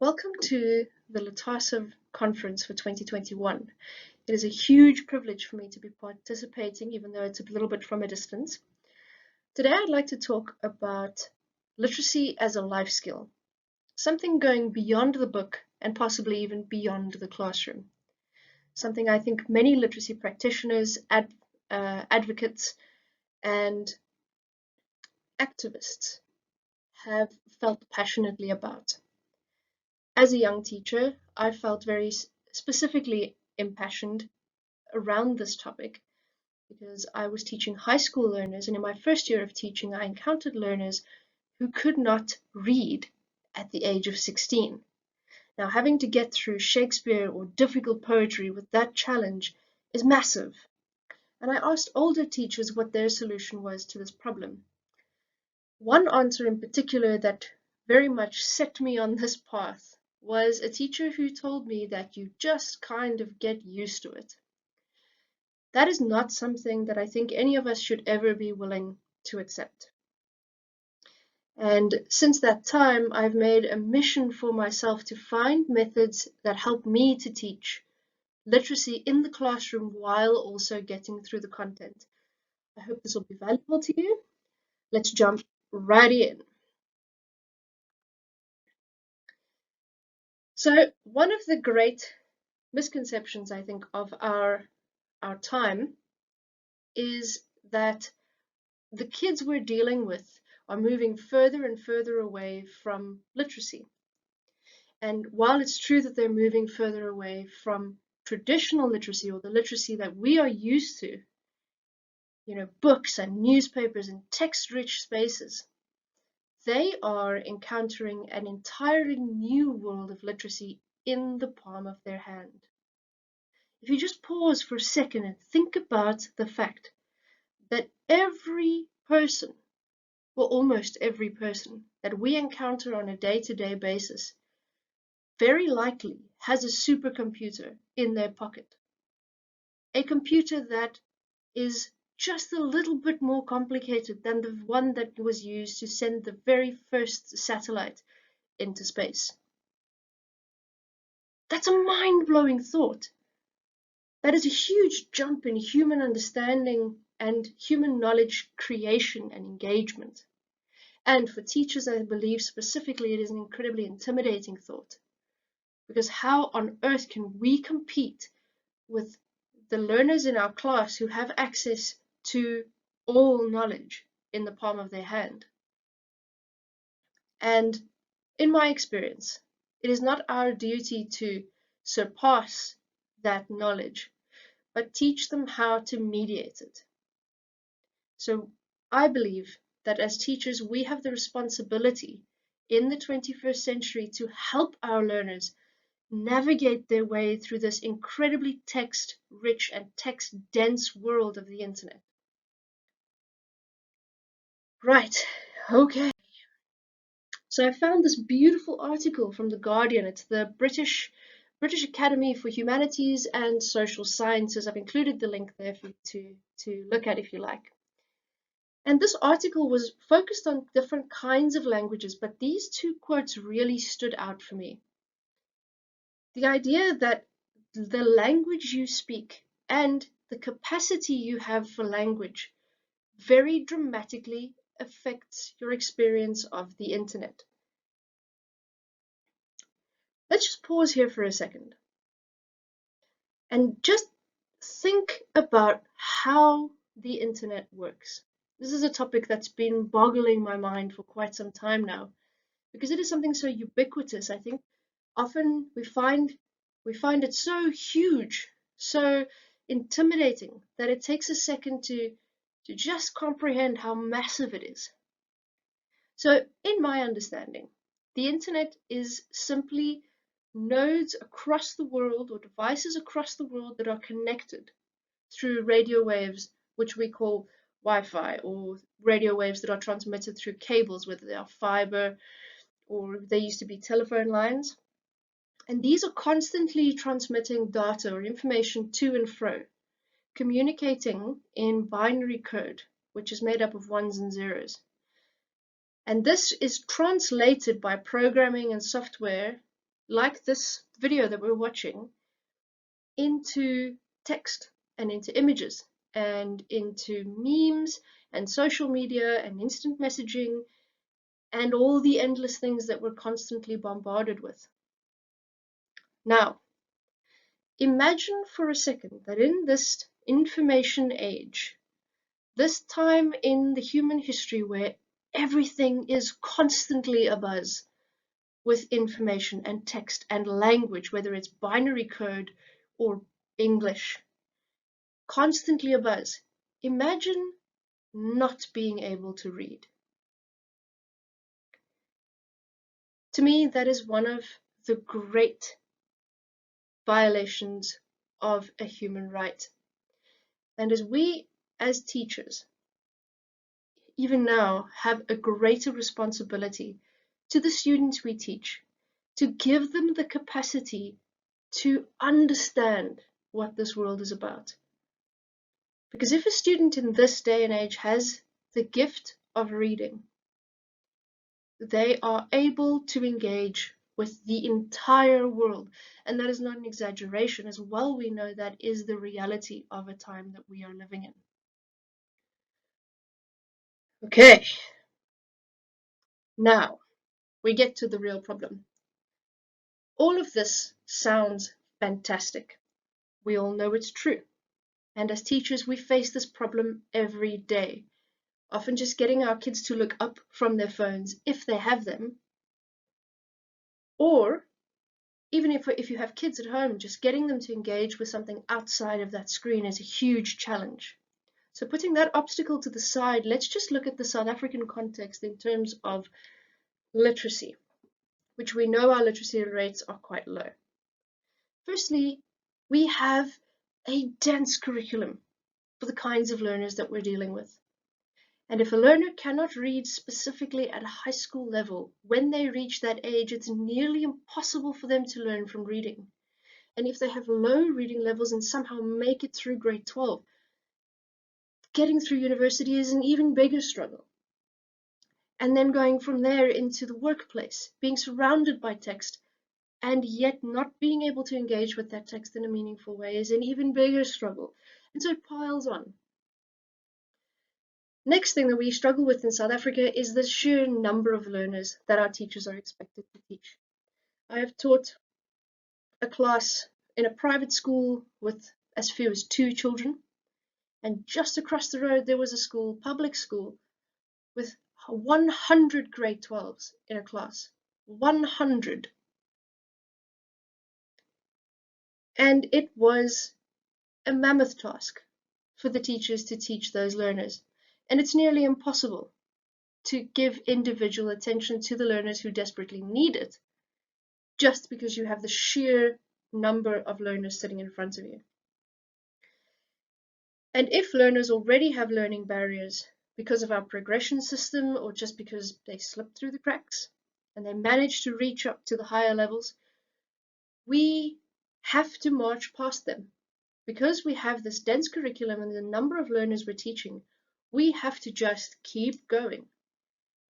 Welcome to the LATASA conference for 2021. It is a huge privilege for me to be participating, even though it's a little bit from a distance. Today I'd like to talk about literacy as a life skill, something going beyond the book and possibly even beyond the classroom. Something I think many literacy practitioners, advocates, and activists have felt passionately about. As a young teacher, I felt very specifically impassioned around this topic because I was teaching high school learners, and in my first year of teaching, I encountered learners who could not read at the age of 16. Now, having to get through Shakespeare or difficult poetry with that challenge is massive. And I asked older teachers what their solution was to this problem. One answer in particular that very much set me on this path was a teacher who told me that you just kind of get used to it. That is not something that I think any of us should ever be willing to accept. And since that time, I've made a mission for myself to find methods that help me to teach literacy in the classroom while also getting through the content. I hope this will be valuable to you. Let's jump right in. So one of the great misconceptions, I think, of our time is that the kids we're dealing with are moving further and further away from literacy. And while it's true that they're moving further away from traditional literacy, or the literacy that we are used to, books and newspapers and text-rich spaces, they are encountering an entirely new world of literacy in the palm of their hand. If you just pause for a second and think about the fact that every person, well, almost every person that we encounter on a day-to-day basis very likely has a supercomputer in their pocket. A computer that is just a little bit more complicated than the one that was used to send the very first satellite into space. That's a mind-blowing thought. That is a huge jump in human understanding and human knowledge creation and engagement. And for teachers, I believe specifically, it is an incredibly intimidating thought. Because how on earth can we compete with the learners in our class who have access to all knowledge in the palm of their hand? And in my experience, it is not our duty to surpass that knowledge, but teach them how to mediate it. So I believe that as teachers, we have the responsibility in the 21st century to help our learners navigate their way through this incredibly text-rich and text-dense world of the internet. Right, okay. So I found this beautiful article from The Guardian. It's the British Academy for Humanities and Social Sciences. I've included the link there for you to look at if you like. And this article was focused on different kinds of languages, but these two quotes really stood out for me. The idea that the language you speak and the capacity you have for language very dramatically affects your experience of the internet. Let's just pause here for a second and just think about how the internet works. This is a topic that's been boggling my mind for quite some time now, because it is something so ubiquitous. I think often we find it so huge, so intimidating, that it takes a second to just comprehend how massive it is. So in my understanding, the internet is simply nodes across the world, or devices across the world, that are connected through radio waves, which we call Wi-Fi, or radio waves that are transmitted through cables, whether they are fiber or they used to be telephone lines. And these are constantly transmitting data or information to and fro, communicating in binary code, which is made up of ones and zeros. And this is translated by programming and software like this video that we're watching, into text and into images and into memes and social media and instant messaging and all the endless things that we're constantly bombarded with. Now, imagine for a second that in this information age, this time in the human history where everything is constantly abuzz with information and text and language, whether it's binary code or English, constantly abuzz. Imagine not being able to read. To me, that is one of the great violations of a human right. And as we, as teachers, even now have a greater responsibility to the students we teach, to give them the capacity to understand what this world is about. Because if a student in this day and age has the gift of reading, they are able to engage with the entire world. And that is not an exaggeration. As well, we know that is the reality of a time that we are living in. Okay, now we get to the real problem. All of this sounds fantastic. We all know it's true. And as teachers, we face this problem every day. Often just getting our kids to look up from their phones if they have them, or even if you have kids at home, just getting them to engage with something outside of that screen is a huge challenge. So putting that obstacle to the side, let's just look at the South African context in terms of literacy, which we know our literacy rates are quite low. Firstly, we have a dense curriculum for the kinds of learners that we're dealing with. And if a learner cannot read specifically at a high school level, when they reach that age, it's nearly impossible for them to learn from reading. And if they have low reading levels and somehow make it through grade 12, getting through university is an even bigger struggle. And then going from there into the workplace, being surrounded by text, and yet not being able to engage with that text in a meaningful way is an even bigger struggle. And so it piles on. Next thing that we struggle with in South Africa is the sheer number of learners that our teachers are expected to teach. I have taught a class in a private school with as few as 2 children, and just across the road there was a school, public school, with 100 grade 12s in a class. 100. And it was a mammoth task for the teachers to teach those learners. And it's nearly impossible to give individual attention to the learners who desperately need it, just because you have the sheer number of learners sitting in front of you. And if learners already have learning barriers because of our progression system or just because they slip through the cracks and they manage to reach up to the higher levels, we have to march past them. Because we have this dense curriculum and the number of learners we're teaching, we have to just keep going.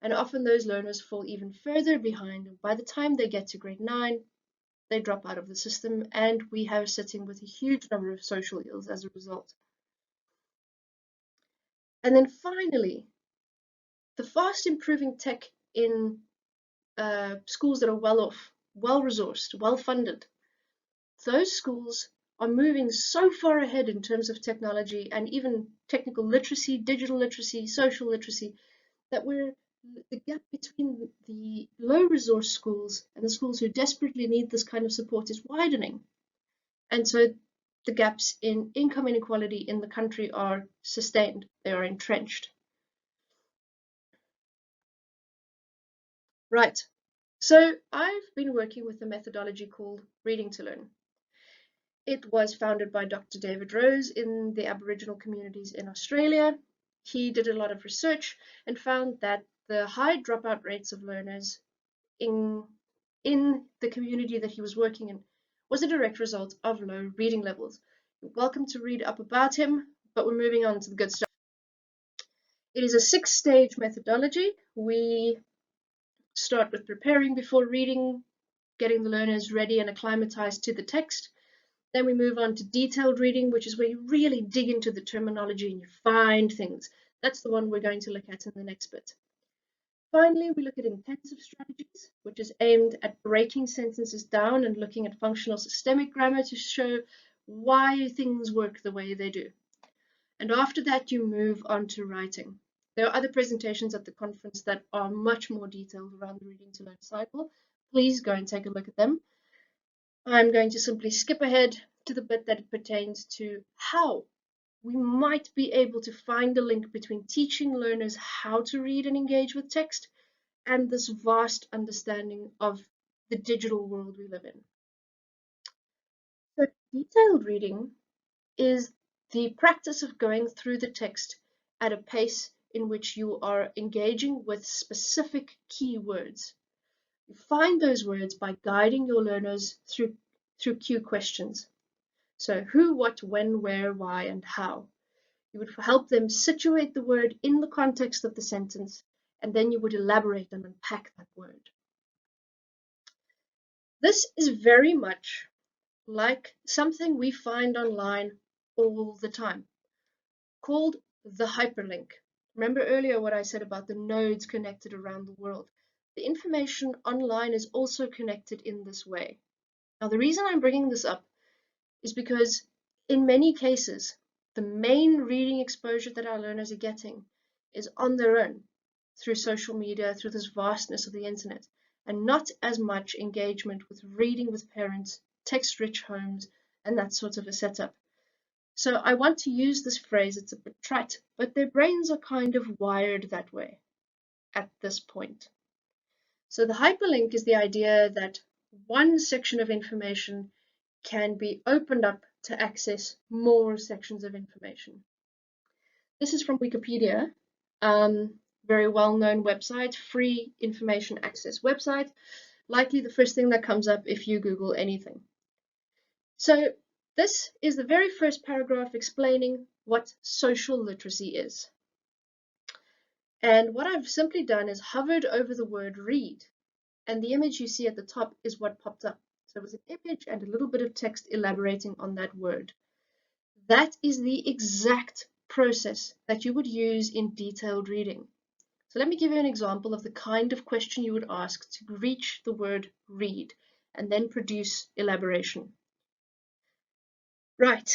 And often those learners fall even further behind. And by the time they get to grade 9, they drop out of the system, and we have sitting with a huge number of social ills as a result. And then finally, the fast improving tech in schools that are well off, well resourced, well funded, those schools are moving so far ahead in terms of technology and even technical literacy, digital literacy, social literacy, that the gap between the low resource schools and the schools who desperately need this kind of support is widening. And so the gaps in income inequality in the country are sustained, they are entrenched. Right, so I've been working with a methodology called Reading to Learn. It was founded by Dr. David Rose in the Aboriginal communities in Australia. He did a lot of research and found that the high dropout rates of learners in the community that he was working in was a direct result of low reading levels. You're welcome to read up about him, but we're moving on to the good stuff. It is a 6-stage methodology. We start with preparing before reading, getting the learners ready and acclimatized to the text. Then we move on to detailed reading, which is where you really dig into the terminology and you find things. That's the one we're going to look at in the next bit. Finally, we look at intensive strategies, which is aimed at breaking sentences down and looking at functional systemic grammar to show why things work the way they do. And after that, you move on to writing. There are other presentations at the conference that are much more detailed around the reading to learn cycle. Please go and take a look at them. I'm going to simply skip ahead to the bit that pertains to how we might be able to find a link between teaching learners how to read and engage with text and this vast understanding of the digital world we live in. So detailed reading is the practice of going through the text at a pace in which you are engaging with specific keywords. You find those words by guiding your learners through cue questions. So who, what, when, where, why, and how. You would help them situate the word in the context of the sentence, and then you would elaborate and unpack that word. This is very much like something we find online all the time, called the hyperlink. Remember earlier what I said about the nodes connected around the world? The information online is also connected in this way. Now, the reason I'm bringing this up is because in many cases, the main reading exposure that our learners are getting is on their own through social media, through this vastness of the internet, and not as much engagement with reading with parents, text-rich homes, and that sort of a setup. So I want to use this phrase, it's a bit trite, but their brains are kind of wired that way at this point. So the hyperlink is the idea that one section of information can be opened up to access more sections of information. This is from Wikipedia, very well-known website, free information access website, likely the first thing that comes up if you Google anything. So this is the very first paragraph explaining what social literacy is. And what I've simply done is hovered over the word read, and the image you see at the top is what popped up. So it was an image and a little bit of text elaborating on that word. That is the exact process that you would use in detailed reading. So let me give you an example of the kind of question you would ask to reach the word read and then produce elaboration. Right,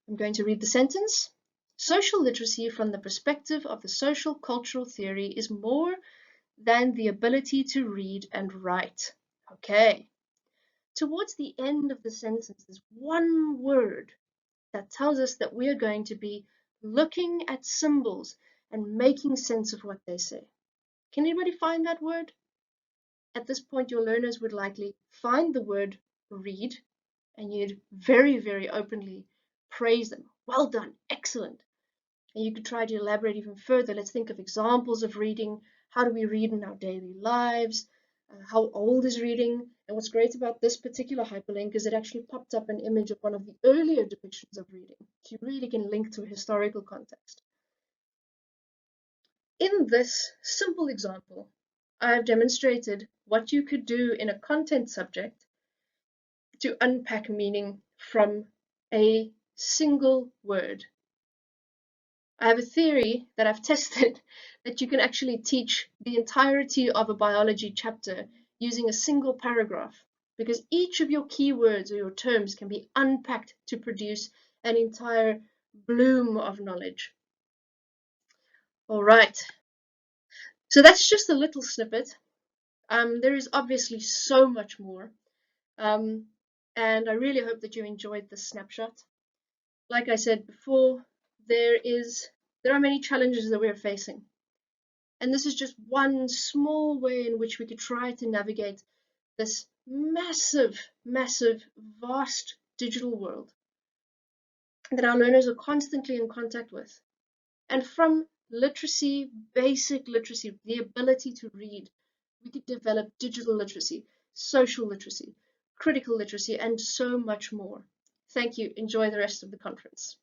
I'm going to read the sentence. Social literacy from the perspective of the social cultural theory is more than the ability to read and write. Okay. Towards the end of the sentence, there's one word that tells us that we are going to be looking at symbols and making sense of what they say. Can anybody find that word? At this point, your learners would likely find the word read, and you'd very, very openly praise them. Well done, excellent. And you could try to elaborate even further. Let's think of examples of reading. How do we read in our daily lives? How old is reading? And what's great about this particular hyperlink is it actually popped up an image of one of the earlier depictions of reading. So you really can link to a historical context. In this simple example, I've demonstrated what you could do in a content subject to unpack meaning from a single word. I have a theory that I've tested that you can actually teach the entirety of a biology chapter using a single paragraph, because each of your keywords or your terms can be unpacked to produce an entire bloom of knowledge. All right, so that's just a little snippet. There is obviously so much more, and I really hope that you enjoyed this snapshot. Like I said before, there are many challenges that we're facing. And this is just one small way in which we could try to navigate this massive, massive, vast digital world that our learners are constantly in contact with. And from literacy, basic literacy, the ability to read, we could develop digital literacy, social literacy, critical literacy, and so much more. Thank you. Enjoy the rest of the conference.